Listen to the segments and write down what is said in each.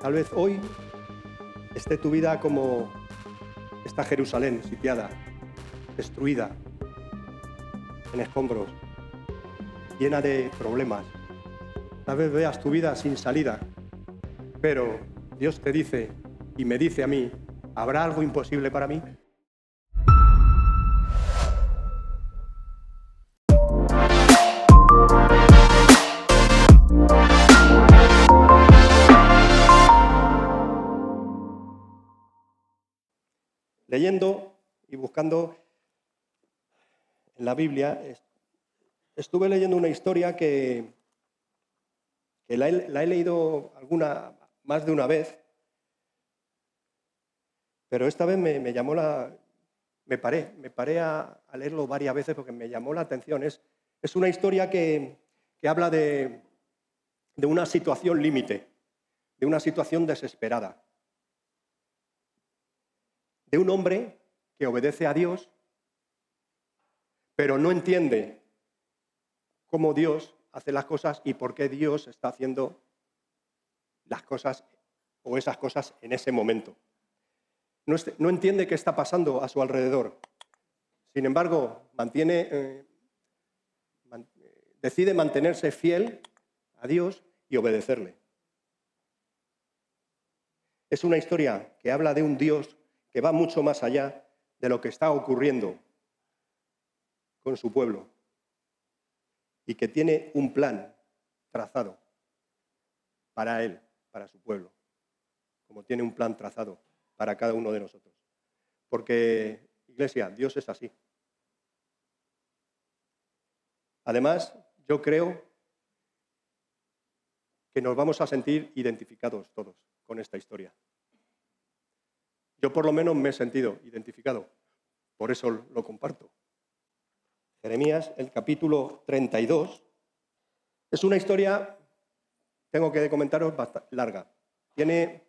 Tal vez hoy esté tu vida como esta Jerusalén sitiada, destruida, en escombros, llena de problemas. Tal vez veas tu vida sin salida, pero Dios te dice y me dice a mí, ¿habrá algo imposible para mí? Leyendo y buscando en la Biblia, estuve leyendo una historia que la he leído más de una vez, pero esta vez me paré a leerlo varias veces porque me llamó la atención. Es una historia que habla de una situación límite, de una situación desesperada, de un hombre que obedece a Dios, pero no entiende cómo Dios hace las cosas y por qué Dios está haciendo las cosas o esas cosas en ese momento. No entiende qué está pasando a su alrededor. Sin embargo, decide mantenerse fiel a Dios y obedecerle. Es una historia que habla de un Dios que va mucho más allá de lo que está ocurriendo con su pueblo y que tiene un plan trazado para él, para su pueblo, como tiene un plan trazado para cada uno de nosotros. Porque, Iglesia, Dios es así. Además, yo creo que nos vamos a sentir identificados todos con esta historia. Yo por lo menos me he sentido identificado, por eso lo comparto. Jeremías, el capítulo 32, es una historia, tengo que comentaros, bastante larga. Tiene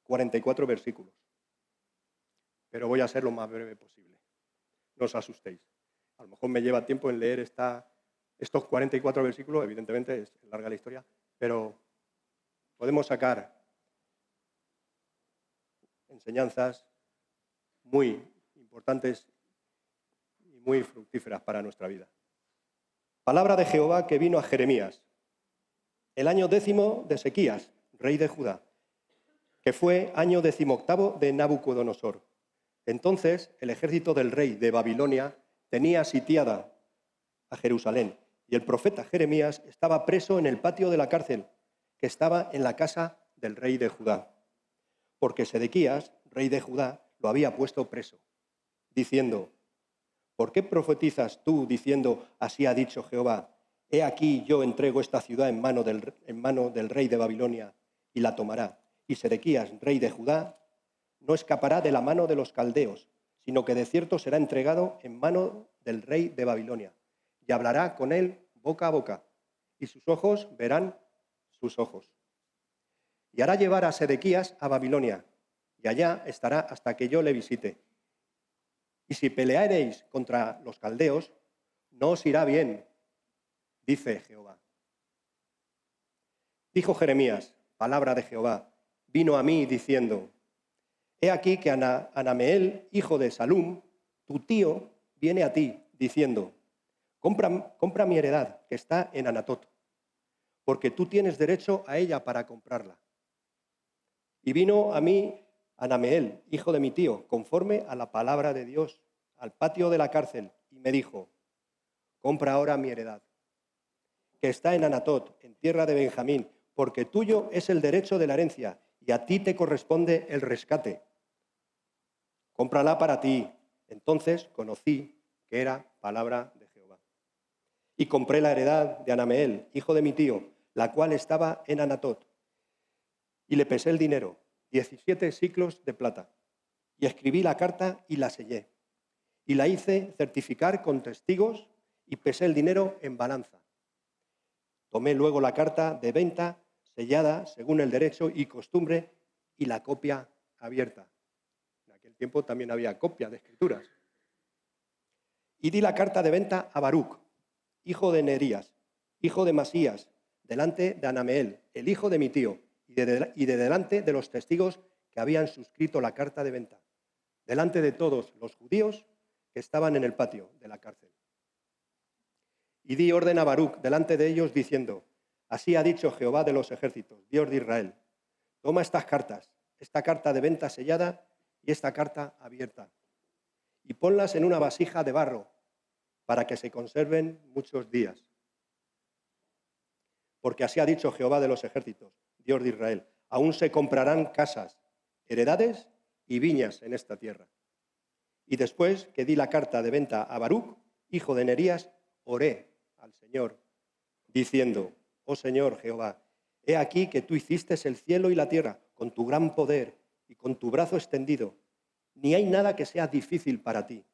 44 versículos, pero voy a ser lo más breve posible. No os asustéis. A lo mejor me lleva tiempo en leer estos 44 versículos, evidentemente es larga la historia, pero podemos sacar enseñanzas muy importantes y muy fructíferas para nuestra vida. Palabra de Jehová que vino a Jeremías, el año 10 de Ezequías, rey de Judá, que fue año 18 de Nabucodonosor. Entonces el ejército del rey de Babilonia tenía sitiada a Jerusalén, y el profeta Jeremías estaba preso en el patio de la cárcel, que estaba en la casa del rey de Judá, porque Sedequías, rey de Judá, lo había puesto preso, diciendo: ¿por qué profetizas tú diciendo, así ha dicho Jehová? He aquí yo entrego esta ciudad en mano del rey de Babilonia, y la tomará. Y Sedequías, rey de Judá, no escapará de la mano de los caldeos, sino que de cierto será entregado en mano del rey de Babilonia, y hablará con él boca a boca, y sus ojos verán sus ojos. Y hará llevar a Sedequías a Babilonia, y allá estará hasta que yo le visite. Y si peleareis contra los caldeos, no os irá bien, dice Jehová. Dijo Jeremías, palabra de Jehová, vino a mí diciendo: he aquí que Anameel, hijo de Salum, tu tío, viene a ti, diciendo: compra mi heredad, que está en Anatot, porque tú tienes derecho a ella para comprarla. Y vino a mí Anameel, hijo de mi tío, conforme a la palabra de Dios, al patio de la cárcel, y me dijo: compra ahora mi heredad, que está en Anatot, en tierra de Benjamín, porque tuyo es el derecho de la herencia, y a ti te corresponde el rescate. Cómprala para ti. Entonces conocí que era palabra de Jehová. Y compré la heredad de Anameel, hijo de mi tío, la cual estaba en Anatot. Y le pesé el dinero, 17 siclos de plata. Y escribí la carta y la sellé. Y la hice certificar con testigos y pesé el dinero en balanza. Tomé luego la carta de venta sellada según el derecho y costumbre y la copia abierta. En aquel tiempo también había copia de escrituras. Y di la carta de venta a Baruc, hijo de Nerías, hijo de Masías, delante de Anameel, el hijo de mi tío, y y de delante de los testigos que habían suscrito la carta de venta, delante de todos los judíos que estaban en el patio de la cárcel. Y di orden a Baruc delante de ellos diciendo, así ha dicho Jehová de los ejércitos, Dios de Israel, toma estas cartas, esta carta de venta sellada y esta carta abierta, y ponlas en una vasija de barro para que se conserven muchos días. Porque así ha dicho Jehová de los ejércitos, Dios de Israel, aún se comprarán casas, heredades y viñas en esta tierra. Y después que di la carta de venta a Baruc, hijo de Nerías, oré al Señor, diciendo, oh Señor Jehová, he aquí que tú hiciste el cielo y la tierra con tu gran poder y con tu brazo extendido. Ni hay nada que sea difícil para ti.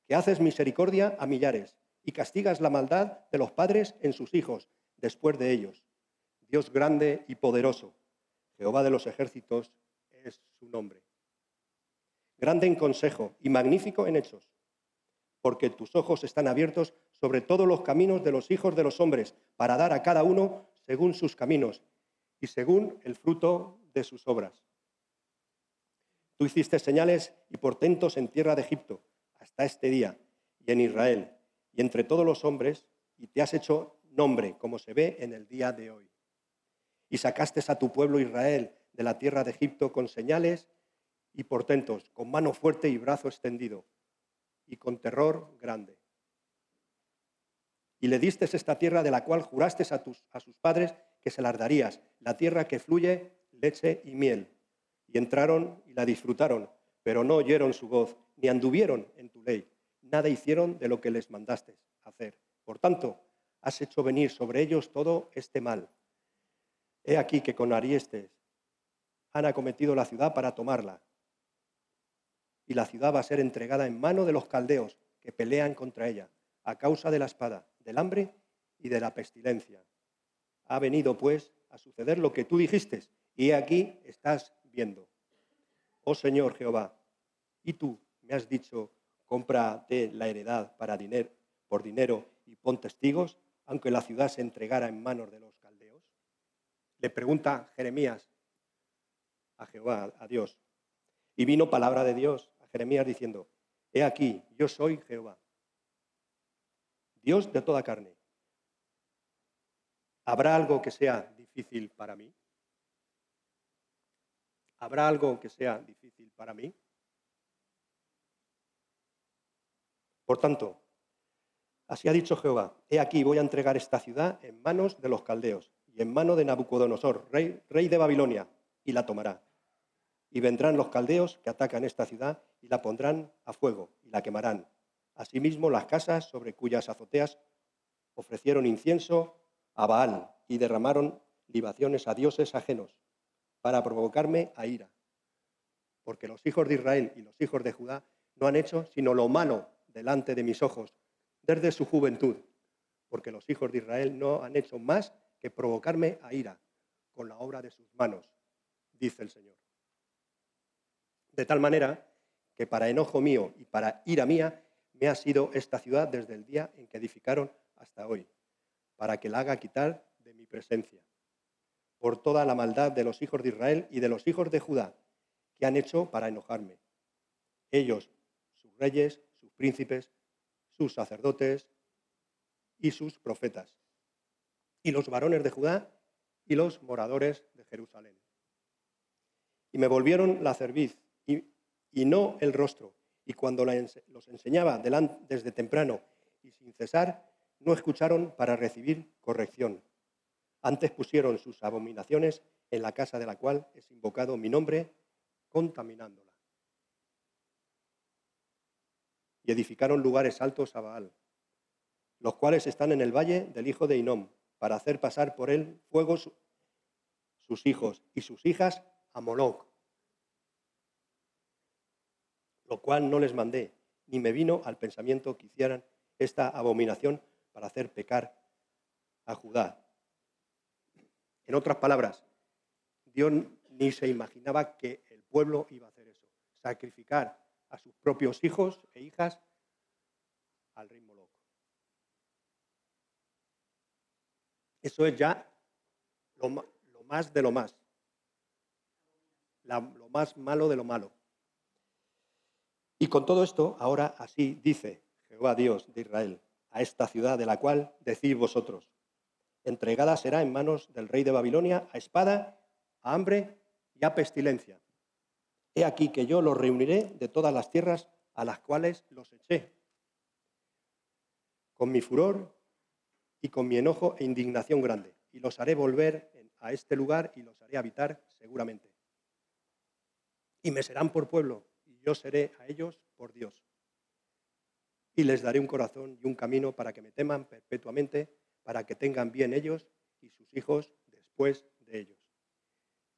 Que haces misericordia a millares y castigas la maldad de los padres en sus hijos después de ellos. Dios grande y poderoso, Jehová de los ejércitos es su nombre. Grande en consejo y magnífico en hechos, porque tus ojos están abiertos sobre todos los caminos de los hijos de los hombres, para dar a cada uno según sus caminos y según el fruto de sus obras. Tú hiciste señales y portentos en tierra de Egipto, hasta este día, y en Israel, y entre todos los hombres, y te has hecho nombre, como se ve en el día de hoy. Y sacaste a tu pueblo Israel de la tierra de Egipto con señales y portentos, con mano fuerte y brazo extendido, y con terror grande. Y le diste esta tierra de la cual juraste a sus padres que se las darías, la tierra que fluye leche y miel. Y entraron y la disfrutaron, pero no oyeron su voz, ni anduvieron en tu ley. Nada hicieron de lo que les mandaste hacer. Por tanto, has hecho venir sobre ellos todo este mal. He aquí que con Ariestes han acometido la ciudad para tomarla. Y la ciudad va a ser entregada en mano de los caldeos que pelean contra ella, a causa de la espada, del hambre y de la pestilencia. Ha venido, pues, a suceder lo que tú dijiste, y aquí estás viendo. Oh Señor Jehová, y tú me has dicho, cómprate la heredad por dinero y pon testigos, aunque la ciudad se entregara en manos de los caldeos. Le pregunta Jeremías a Jehová, a Dios. Y vino palabra de Dios a Jeremías diciendo, he aquí, yo soy Jehová, Dios de toda carne. ¿Habrá algo que sea difícil para mí? ¿Habrá algo que sea difícil para mí? Por tanto, así ha dicho Jehová, he aquí voy a entregar esta ciudad en manos de los caldeos y en mano de Nabucodonosor, rey de Babilonia, y la tomará. Y vendrán los caldeos que atacan esta ciudad y la pondrán a fuego y la quemarán. Asimismo, las casas sobre cuyas azoteas ofrecieron incienso a Baal y derramaron libaciones a dioses ajenos para provocarme a ira. Porque los hijos de Israel y los hijos de Judá no han hecho sino lo malo delante de mis ojos desde su juventud. Porque los hijos de Israel no han hecho más que provocarme a ira con la obra de sus manos, dice el Señor. De tal manera que para enojo mío y para ira mía me ha sido esta ciudad desde el día en que edificaron hasta hoy, para que la haga quitar de mi presencia, por toda la maldad de los hijos de Israel y de los hijos de Judá, que han hecho para enojarme. Ellos, sus reyes, sus príncipes, sus sacerdotes y sus profetas, y los varones de Judá y los moradores de Jerusalén. Y me volvieron la cerviz y no el rostro, y cuando los enseñaba desde temprano y sin cesar, no escucharon para recibir corrección. Antes pusieron sus abominaciones en la casa de la cual es invocado mi nombre, contaminándola. Y edificaron lugares altos a Baal, los cuales están en el valle del hijo de Hinom, para hacer pasar por él fuego sus hijos y sus hijas a Moloc, lo cual no les mandé, ni me vino al pensamiento que hicieran esta abominación para hacer pecar a Judá. En otras palabras, Dios ni se imaginaba que el pueblo iba a hacer eso, sacrificar a sus propios hijos e hijas al rey Moloc. Eso es ya lo más de lo más, lo más malo de lo malo. Y con todo esto, ahora así dice Jehová Dios de Israel, a esta ciudad de la cual decís vosotros, entregada será en manos del rey de Babilonia a espada, a hambre y a pestilencia. He aquí que yo los reuniré de todas las tierras a las cuales los eché, con mi furor y con mi enojo e indignación grande, y los haré volver a este lugar y los haré habitar seguramente. Y me serán por pueblo, y yo seré a ellos por Dios. Y les daré un corazón y un camino para que me teman perpetuamente, para que tengan bien ellos y sus hijos después de ellos.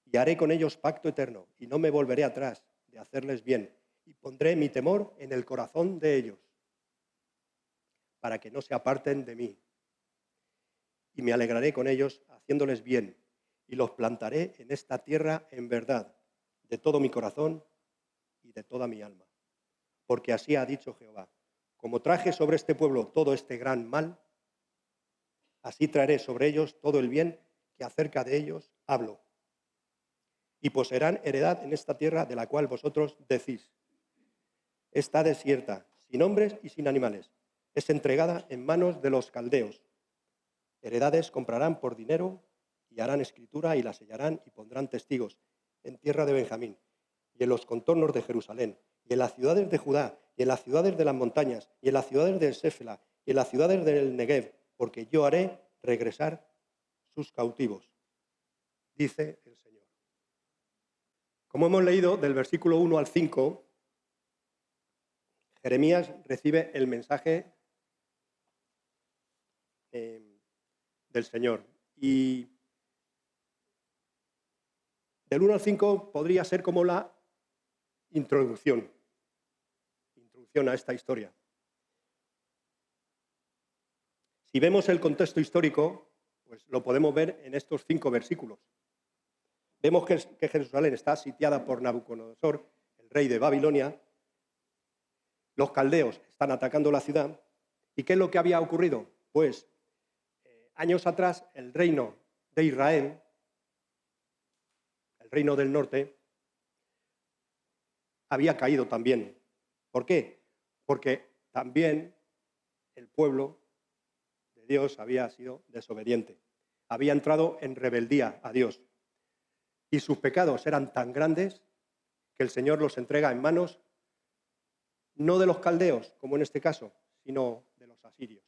Y haré con ellos pacto eterno, y no me volveré atrás de hacerles bien, y pondré mi temor en el corazón de ellos, para que no se aparten de mí. Y me alegraré con ellos haciéndoles bien, y los plantaré en esta tierra en verdad, de todo mi corazón y de toda mi alma. Porque así ha dicho Jehová, como traje sobre este pueblo todo este gran mal, así traeré sobre ellos todo el bien que acerca de ellos hablo. Y poseerán heredad en esta tierra de la cual vosotros decís, está desierta, sin hombres y sin animales, es entregada en manos de los caldeos. Heredades comprarán por dinero y harán escritura y la sellarán y pondrán testigos en tierra de Benjamín y en los contornos de Jerusalén y en las ciudades de Judá y en las ciudades de las montañas y en las ciudades de Séfela y en las ciudades del Negev, porque yo haré regresar sus cautivos, dice el Señor. Como hemos leído del versículo 1 al 5, Jeremías recibe el mensaje del Señor. Y del 1 al 5 podría ser como la introducción a esta historia. Si vemos el contexto histórico, pues lo podemos ver en estos 5 versículos. Vemos que Jerusalén está sitiada por Nabucodonosor, el rey de Babilonia. Los caldeos están atacando la ciudad. ¿Y qué es lo que había ocurrido? Pues años atrás el reino de Israel, el reino del norte, había caído también. ¿Por qué? Porque también el pueblo de Dios había sido desobediente. Había entrado en rebeldía a Dios. Y sus pecados eran tan grandes que el Señor los entrega en manos no de los caldeos, como en este caso, sino de los asirios.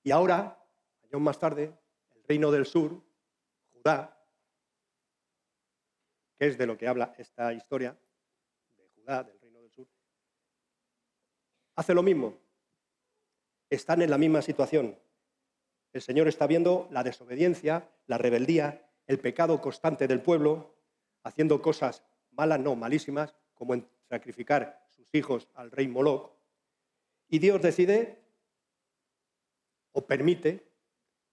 Y ahora, años más tarde, el reino del sur, Judá, que es de lo que habla esta historia, de Judá, del reino del sur, hace lo mismo. Están en la misma situación. El Señor está viendo la desobediencia, la rebeldía, el pecado constante del pueblo, haciendo cosas malas, no, malísimas, como en sacrificar sus hijos al rey Moloc. Y Dios decide o permite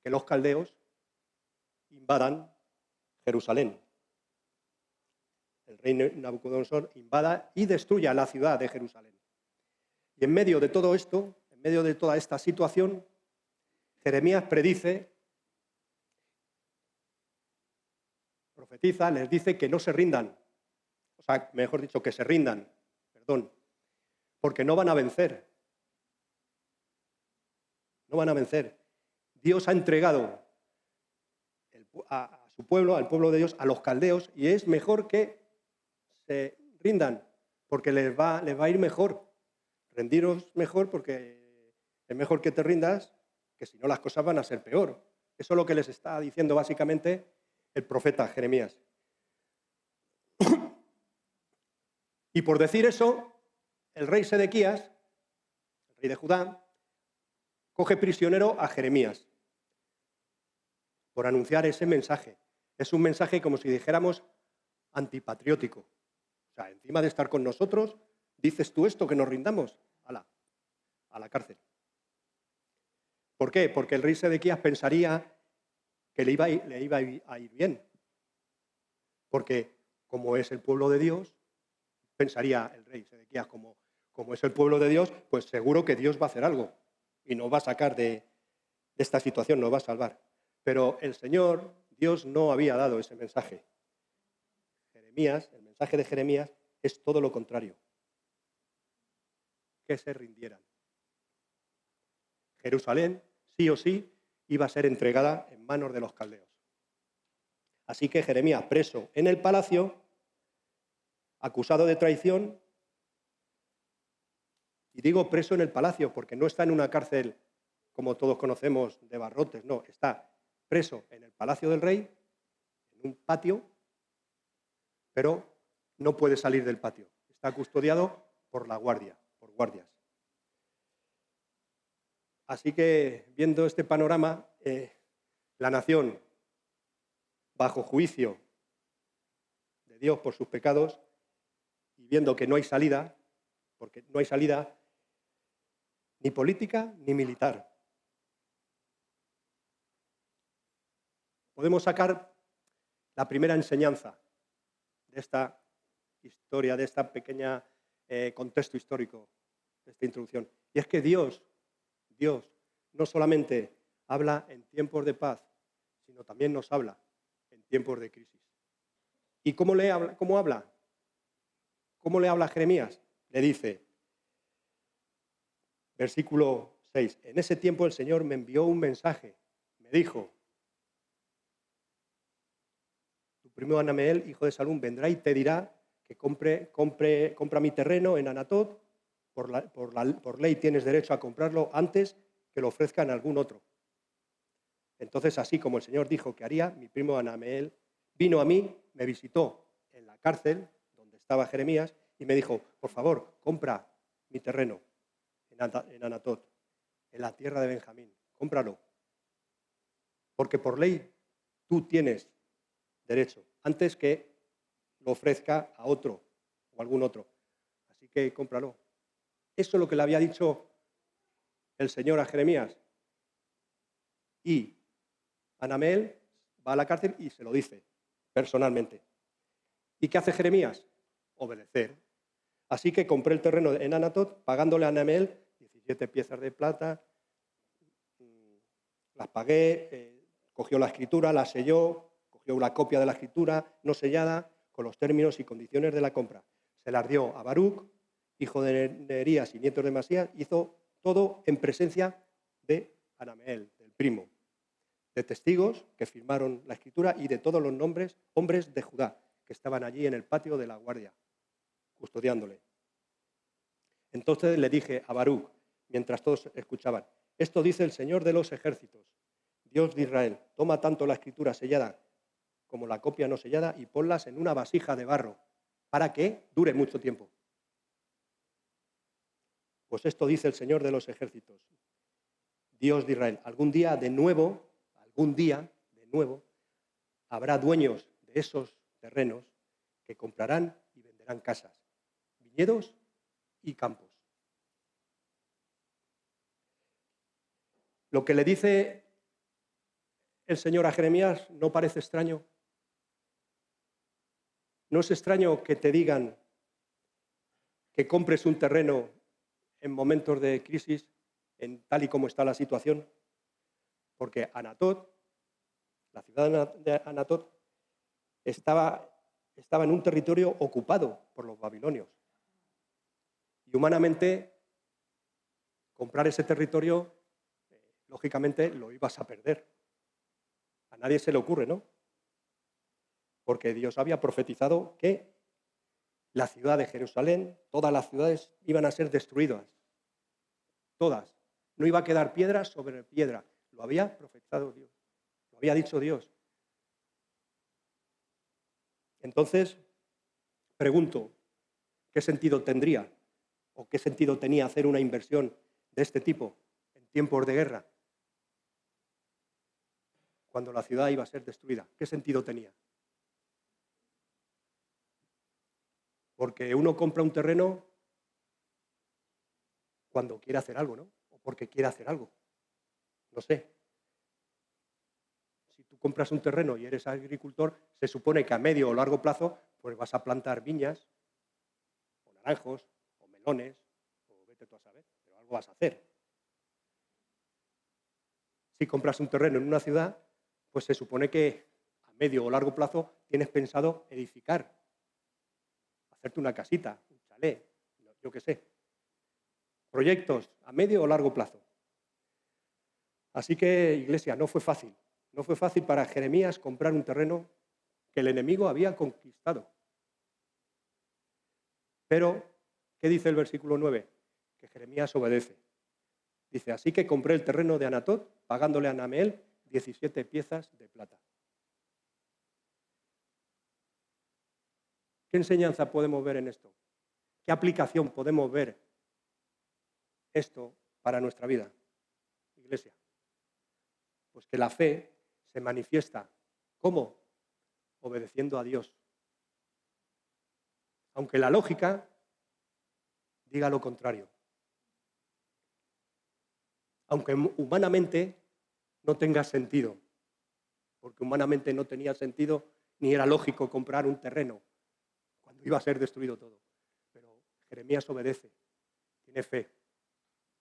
que los caldeos invadan Jerusalén. El rey Nabucodonosor invada y destruya la ciudad de Jerusalén. Y en medio de todo esto, en medio de toda esta situación, Jeremías profetiza, les dice que no se rindan. O sea, mejor dicho, que se rindan, porque no van a vencer. No van a vencer. Dios ha entregado a su pueblo, al pueblo de Dios, a los caldeos, y es mejor que se rindan, porque les va a ir mejor. Rendiros mejor porque es mejor que te rindas, que si no las cosas van a ser peor. Eso es lo que les está diciendo básicamente el profeta Jeremías. Y por decir eso, el rey Sedequías, el rey de Judá, coge prisionero a Jeremías por anunciar ese mensaje. Es un mensaje, como si dijéramos, antipatriótico. O sea, encima de estar con nosotros, dices tú esto, que nos rindamos, a la cárcel. ¿Por qué? Porque el rey Sedequías pensaría que le iba a ir bien. Porque como es el pueblo de Dios, pensaría el rey Sedequías, como es el pueblo de Dios, pues seguro que Dios va a hacer algo y nos va a sacar de esta situación, nos va a salvar. Pero el Señor, Dios, no había dado ese mensaje. Jeremías, el mensaje de Jeremías es todo lo contrario, que se rindieran. Jerusalén, sí o sí, iba a ser entregada en manos de los caldeos. Así que Jeremías, preso en el palacio, acusado de traición, y digo preso en el palacio porque no está en una cárcel como todos conocemos de barrotes, no, está preso en el palacio del rey, en un patio, pero no puede salir del patio. Está custodiado por la guardia, por guardias. Así que, viendo este panorama, la nación, bajo juicio de Dios por sus pecados, y viendo que no hay salida, porque no hay salida ni política ni militar. Podemos sacar la primera enseñanza de esta historia, de esta pequeña contexto histórico, de esta introducción. Y es que Dios no solamente habla en tiempos de paz, sino también nos habla en tiempos de crisis. ¿Y cómo habla? ¿Cómo le habla a Jeremías? Le dice, versículo 6, en ese tiempo el Señor me envió un mensaje, me dijo, tu primo Hanameel, hijo de Salum, vendrá y te dirá que compra mi terreno en Anatot, por ley tienes derecho a comprarlo antes que lo ofrezcan a algún otro. Entonces, así como el Señor dijo que haría, mi primo Hanameel vino a mí, me visitó en la cárcel donde estaba Jeremías y me dijo, por favor, compra mi terreno en Anatot, en la tierra de Benjamín, cómpralo, porque por ley tú tienes derecho, antes que lo ofrezca a otro o algún otro. Así que cómpralo. Eso es lo que le había dicho el Señor a Jeremías. Y Hanameel va a la cárcel y se lo dice personalmente. ¿Y qué hace Jeremías? Obedecer. Así que compré el terreno en Anatot, pagándole a Hanameel 17 piezas de plata, las pagué, cogió la escritura, la selló, cogió una copia de la escritura no sellada, con los términos y condiciones de la compra. Se las dio a Baruc, hijo de Nerías y nieto de Masías, hizo todo en presencia de Hanameel, del primo, de testigos que firmaron la escritura y de todos los hombres de Judá, que estaban allí en el patio de la guardia, custodiándole. Entonces le dije a Baruc, mientras todos escuchaban, esto dice el Señor de los ejércitos, Dios de Israel, toma tanto la escritura sellada como la copia no sellada y ponlas en una vasija de barro para que dure mucho tiempo. Pues esto dice el Señor de los ejércitos, Dios de Israel, algún día de nuevo, habrá dueños de esos terrenos que comprarán y venderán casas, viñedos y campos. Lo que le dice el Señor a Jeremías no parece extraño. No es extraño que te digan que compres un terreno en momentos de crisis, tal y como está la situación, porque Anatot, la ciudad de Anatot, estaba en un territorio ocupado por los babilonios. Y humanamente, comprar ese territorio, lógicamente, lo ibas a perder. A nadie se le ocurre, ¿no? Porque Dios había profetizado que la ciudad de Jerusalén, todas las ciudades iban a ser destruidas. Todas. No iba a quedar piedra sobre piedra. Lo había profetizado Dios. Lo había dicho Dios. Entonces, pregunto, ¿qué sentido tendría o qué sentido tenía hacer una inversión de este tipo en tiempos de guerra? Cuando la ciudad iba a ser destruida. ¿Qué sentido tenía? Porque uno compra un terreno cuando quiere hacer algo, ¿no? O porque quiere hacer algo. No sé. Si tú compras un terreno y eres agricultor, se supone que a medio o largo plazo pues vas a plantar viñas, o naranjos, o melones, o vete tú a saber, pero algo vas a hacer. Si compras un terreno en una ciudad, pues se supone que a medio o largo plazo tienes pensado edificar, hacerte una casita, un chalet, yo qué sé. Proyectos a medio o largo plazo. Así que, iglesia, no fue fácil. No fue fácil para Jeremías comprar un terreno que el enemigo había conquistado. Pero, ¿qué dice el versículo 9? Que Jeremías obedece. Dice, así que compré el terreno de Anatot, pagándole a Anameel 17 piezas de plata. ¿Qué enseñanza podemos ver en esto? ¿Qué aplicación podemos ver esto para nuestra vida, iglesia? Pues que la fe se manifiesta. ¿Cómo? Obedeciendo a Dios. Aunque la lógica diga lo contrario. Aunque humanamente no tenga sentido. Porque humanamente no tenía sentido ni era lógico comprar un terreno cuando iba a ser destruido todo. Pero Jeremías obedece, tiene fe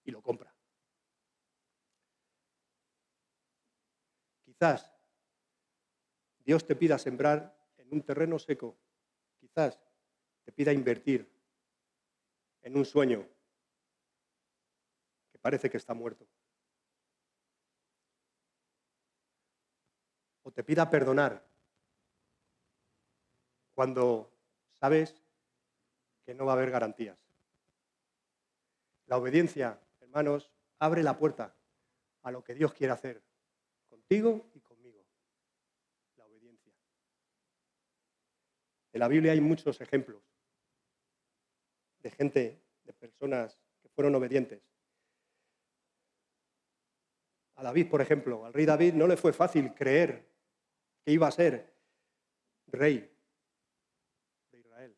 y lo compra. Quizás Dios te pida sembrar en un terreno seco. Quizás te pida invertir en un sueño que parece que está muerto. O te pida perdonar cuando sabes que no va a haber garantías. La obediencia, hermanos, abre la puerta a lo que Dios quiere hacer contigo y conmigo. La obediencia. En la Biblia hay muchos ejemplos de gente, de personas que fueron obedientes. A David, por ejemplo, al rey David no le fue fácil creer que iba a ser rey de Israel,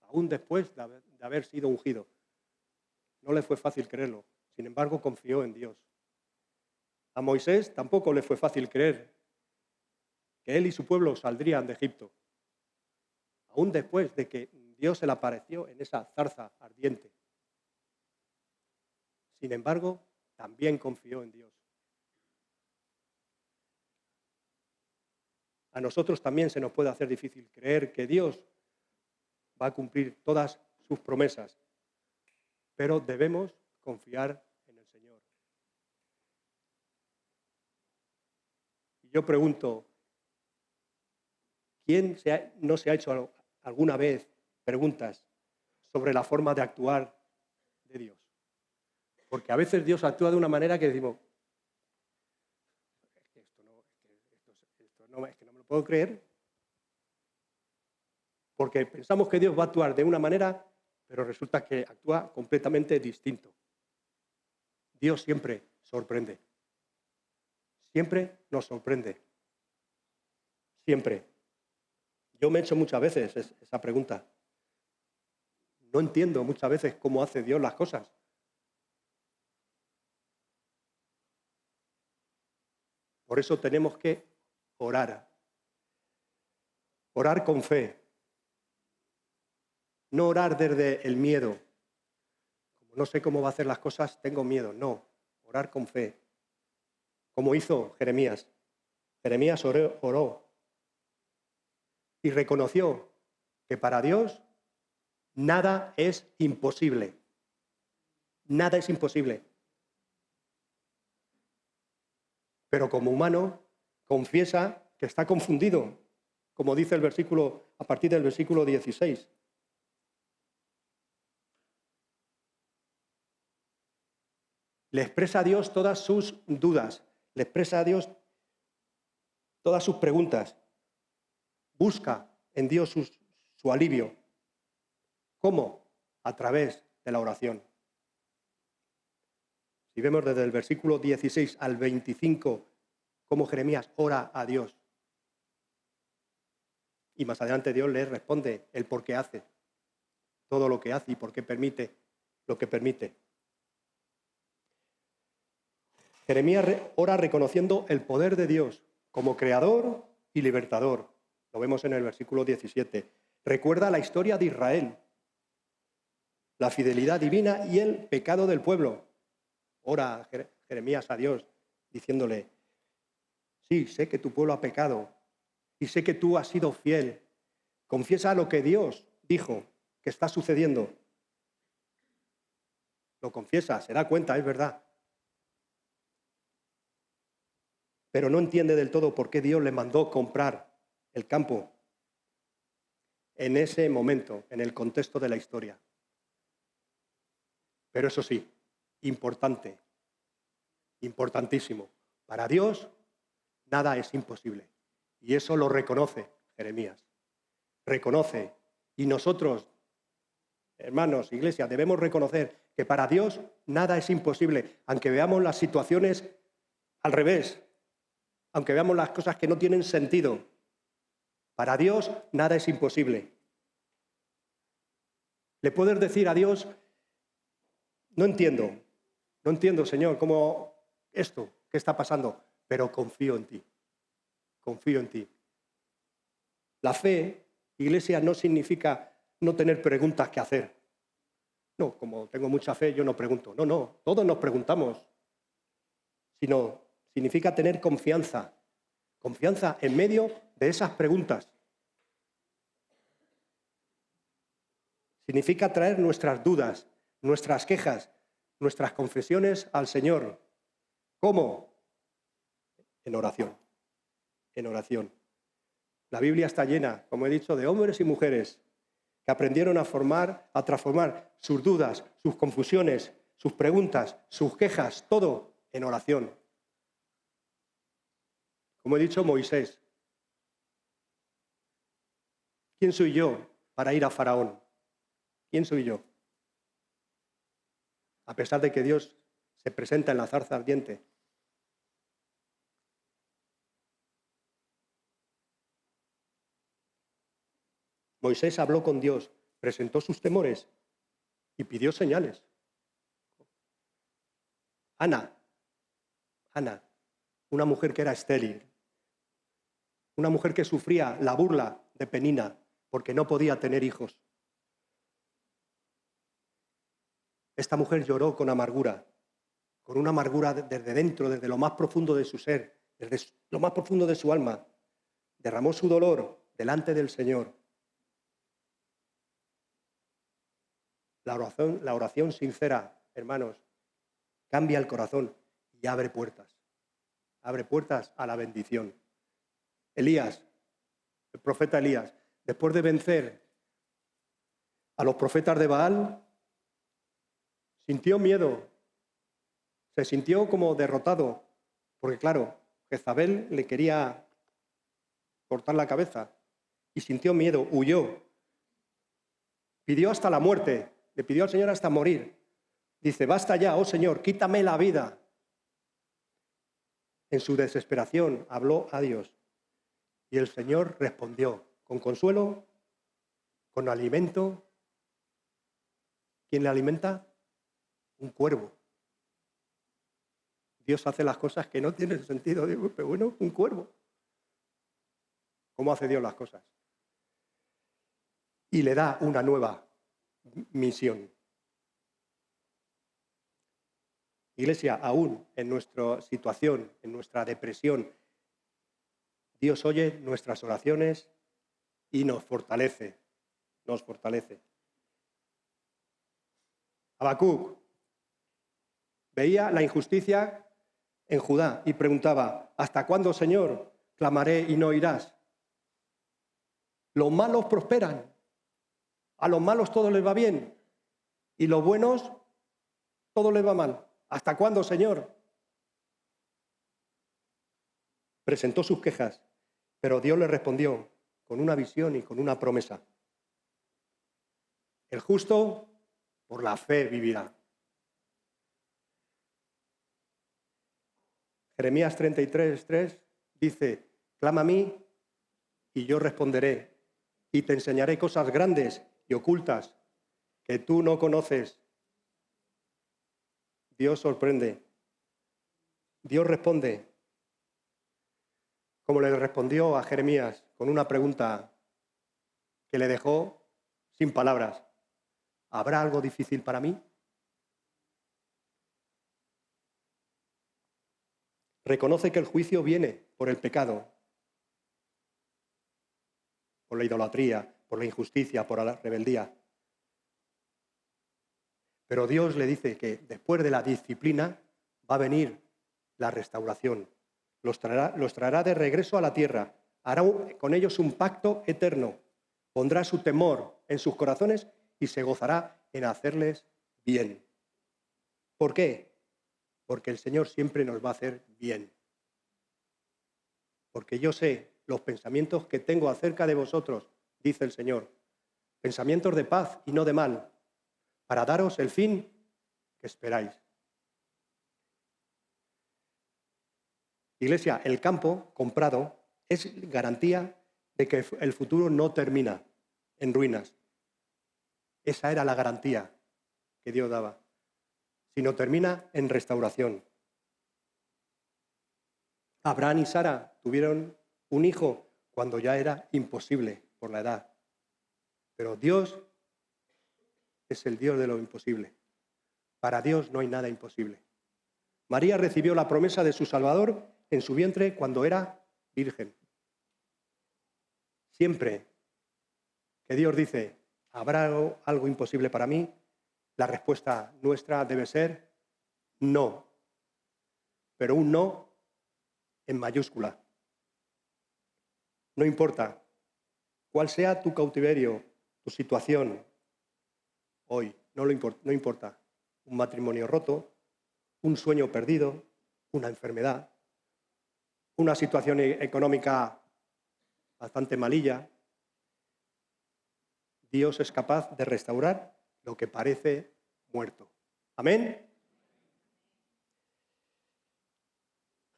aún después de haber sido ungido. No le fue fácil creerlo, sin embargo confió en Dios. A Moisés tampoco le fue fácil creer que él y su pueblo saldrían de Egipto, aún después de que Dios se le apareció en esa zarza ardiente. Sin embargo, también confió en Dios. A nosotros también se nos puede hacer difícil creer que Dios va a cumplir todas sus promesas, pero debemos confiar en el Señor. Y yo pregunto, ¿quién no se ha hecho alguna vez preguntas sobre la forma de actuar de Dios? Porque a veces Dios actúa de una manera que decimos, es que no me lo puedo creer. Porque pensamos que Dios va a actuar de una manera, pero resulta que actúa completamente distinto. Dios siempre sorprende. Siempre nos sorprende. Siempre. Yo me he hecho muchas veces esa pregunta. No entiendo muchas veces cómo hace Dios las cosas. Por eso tenemos que orar. Orar con fe. No orar desde el miedo. Como no sé cómo va a hacer las cosas, tengo miedo. No, orar con fe. Como hizo Jeremías. Jeremías oró y reconoció que para Dios nada es imposible. Nada es imposible. Pero como humano confiesa que está confundido, como dice el versículo, a partir del versículo 16. Le expresa a Dios todas sus dudas, le expresa a Dios todas sus preguntas. Busca en Dios su alivio. ¿Cómo? A través de la oración. Si vemos desde el versículo 16 al 25 cómo Jeremías ora a Dios. Y más adelante Dios le responde el por qué hace todo lo que hace y por qué permite lo que permite. Jeremías ora reconociendo el poder de Dios como creador y libertador. Lo vemos en el versículo 17. Recuerda la historia de Israel, la fidelidad divina y el pecado del pueblo. Ora Jeremías a Dios diciéndole, Sí, sé que tu pueblo ha pecado y sé que tú has sido fiel. Confiesa lo que Dios dijo que está sucediendo. Lo confiesa, se da cuenta, es verdad. Pero no entiende del todo por qué Dios le mandó comprar el campo en ese momento, en el contexto de la historia. Pero eso sí, importante, importantísimo. Para Dios nada es imposible. Y eso lo reconoce Jeremías. Reconoce. Y nosotros, hermanos, iglesia, debemos reconocer que para Dios nada es imposible, aunque veamos las situaciones al revés, aunque veamos las cosas que no tienen sentido. Para Dios nada es imposible. Le puedes decir a Dios, no entiendo, Señor, cómo esto, qué está pasando, pero confío en ti, confío en ti. La fe, iglesia, no significa no tener preguntas que hacer. No, como tengo mucha fe, yo no pregunto. No, todos nos preguntamos. Sino significa tener confianza. Confianza en medio de esas preguntas. Significa traer nuestras dudas, nuestras quejas, nuestras confesiones al Señor. ¿Cómo? En oración. En oración. La Biblia está llena, como he dicho, de hombres y mujeres que aprendieron a transformar sus dudas, sus confusiones, sus preguntas, sus quejas, todo en oración. Como he dicho, Moisés. ¿Quién soy yo para ir a Faraón? ¿Quién soy yo? A pesar de que Dios se presenta en la zarza ardiente. Moisés habló con Dios, presentó sus temores y pidió señales. Ana, una mujer que era estéril, una mujer que sufría la burla de Penina porque no podía tener hijos. Esta mujer lloró con una amargura desde dentro, desde lo más profundo de su ser, desde lo más profundo de su alma. Derramó su dolor delante del Señor. La oración sincera, hermanos, cambia el corazón y abre puertas. Abre puertas a la bendición. Elías, el profeta Elías, después de vencer a los profetas de Baal, sintió miedo, se sintió como derrotado, porque claro, Jezabel le quería cortar la cabeza y sintió miedo, huyó, pidió hasta la muerte, le pidió al Señor hasta morir. Dice, basta ya, oh Señor, quítame la vida. En su desesperación habló a Dios y el Señor respondió con consuelo, con alimento. ¿Quién le alimenta? Un cuervo. Dios hace las cosas que no tienen sentido. Digo, pero bueno, un cuervo. ¿Cómo hace Dios las cosas? Y le da una nueva misión. Iglesia, aún en nuestra situación, en nuestra depresión, Dios oye nuestras oraciones y nos fortalece. Nos fortalece. Habacuc veía la injusticia en Judá y preguntaba, ¿hasta cuándo, Señor, clamaré y no oirás? Los malos prosperan, a los malos todo les va bien y los buenos todo les va mal. ¿Hasta cuándo, Señor? Presentó sus quejas, pero Dios le respondió con una visión y con una promesa. El justo por la fe vivirá. Jeremías 33:3 dice, clama a mí y yo responderé y te enseñaré cosas grandes y ocultas que tú no conoces. Dios sorprende. Dios responde, como le respondió a Jeremías con una pregunta que le dejó sin palabras. ¿Habrá algo difícil para mí? Reconoce que el juicio viene por el pecado, por la idolatría, por la injusticia, por la rebeldía. Pero Dios le dice que después de la disciplina va a venir la restauración. Los traerá de regreso a la tierra. Hará con ellos un pacto eterno. Pondrá su temor en sus corazones y se gozará en hacerles bien. ¿Por qué? Porque el Señor siempre nos va a hacer bien. Porque yo sé los pensamientos que tengo acerca de vosotros, dice el Señor. Pensamientos de paz y no de mal, para daros el fin que esperáis. Iglesia, el campo comprado es garantía de que el futuro no termina en ruinas. Esa era la garantía que Dios daba, sino termina en restauración. Abraham y Sara tuvieron un hijo cuando ya era imposible por la edad. Pero Dios es el Dios de lo imposible. Para Dios no hay nada imposible. María recibió la promesa de su Salvador en su vientre cuando era virgen. Siempre que Dios dice, ¿habrá algo imposible para mí? La respuesta nuestra debe ser no. Pero un no en mayúscula. No importa cuál sea tu cautiverio, tu situación hoy, no importa. Un matrimonio roto, un sueño perdido, una enfermedad, una situación económica bastante malilla. Dios es capaz de restaurar lo que parece muerto. ¿Amén?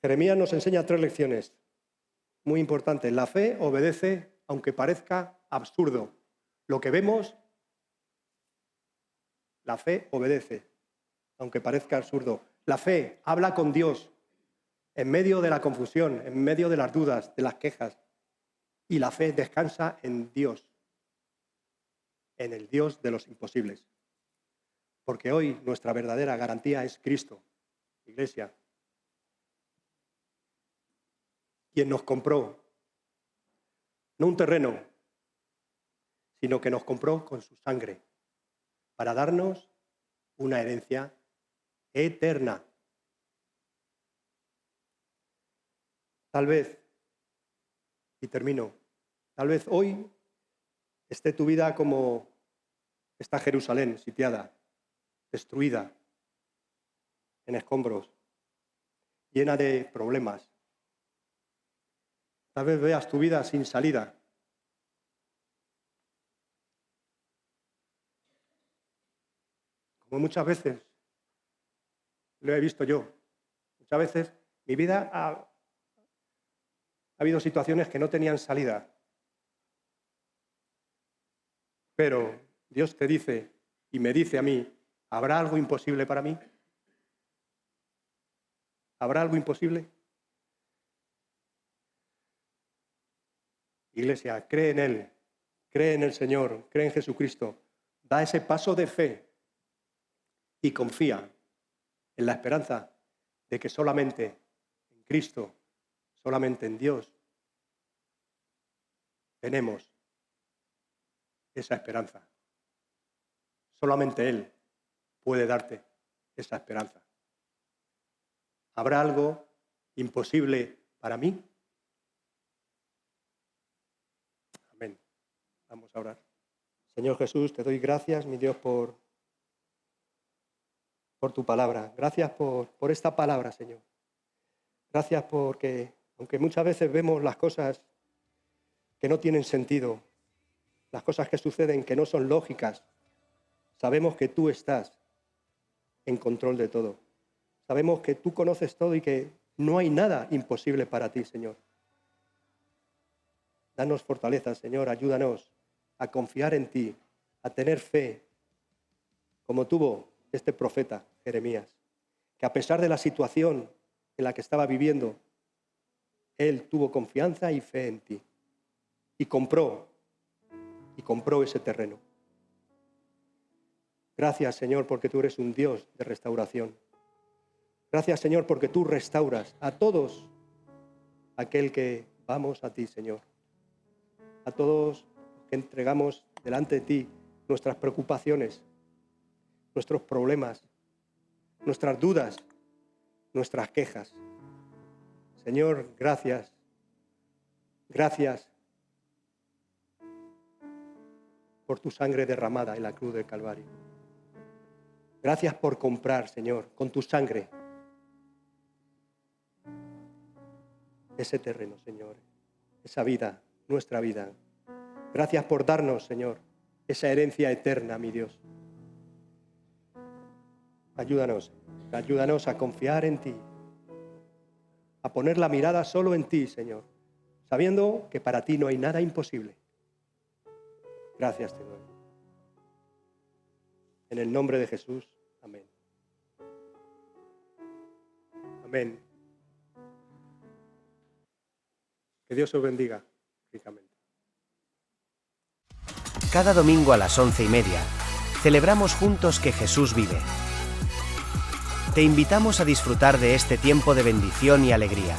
Jeremías nos enseña 3 lecciones muy importantes. La fe obedece aunque parezca absurdo. Lo que vemos, la fe obedece aunque parezca absurdo. La fe habla con Dios en medio de la confusión, en medio de las dudas, de las quejas. Y la fe descansa en Dios, en el Dios de los imposibles. Porque hoy nuestra verdadera garantía es Cristo, Iglesia, quien nos compró, no un terreno, sino que nos compró con su sangre, para darnos una herencia eterna. Tal vez, y termino, tal vez hoy esté tu vida como está Jerusalén, sitiada, destruida, en escombros, llena de problemas. Tal vez veas tu vida sin salida. Como muchas veces lo he visto yo. Muchas veces mi vida ha habido situaciones que no tenían salida. Pero Dios te dice y me dice a mí, ¿habrá algo imposible para mí? ¿Habrá algo imposible? Iglesia, cree en Él, cree en el Señor, cree en Jesucristo. Da ese paso de fe y confía en la esperanza de que solamente en Cristo, solamente en Dios, tenemos esa esperanza. Solamente Él puede darte esa esperanza. ¿Habrá algo imposible para mí? Amén. Vamos a orar. Señor Jesús, te doy gracias, mi Dios, por tu palabra. Gracias por esta palabra, Señor. Gracias porque, aunque muchas veces vemos las cosas que no tienen sentido, las cosas que suceden que no son lógicas, sabemos que tú estás en control de todo. Sabemos que tú conoces todo y que no hay nada imposible para ti, Señor. Danos fortaleza, Señor, ayúdanos a confiar en ti, a tener fe, como tuvo este profeta Jeremías, que a pesar de la situación en la que estaba viviendo, él tuvo confianza y fe en ti y compró ese terreno. Gracias, Señor, porque tú eres un Dios de restauración. Gracias, Señor, porque tú restauras a todos aquel que vamos a ti, Señor. A todos los que entregamos delante de ti nuestras preocupaciones, nuestros problemas, nuestras dudas, nuestras quejas. Señor, gracias. Gracias por tu sangre derramada en la cruz del Calvario. Gracias por comprar, Señor, con tu sangre ese terreno, Señor, esa vida, nuestra vida. Gracias por darnos, Señor, esa herencia eterna, mi Dios. Ayúdanos a confiar en ti, a poner la mirada solo en ti, Señor, sabiendo que para ti no hay nada imposible. Gracias te doy. En el nombre de Jesús, amén. Amén. Que Dios os bendiga ricamente. Cada domingo a las 11:30, celebramos juntos que Jesús vive. Te invitamos a disfrutar de este tiempo de bendición y alegría.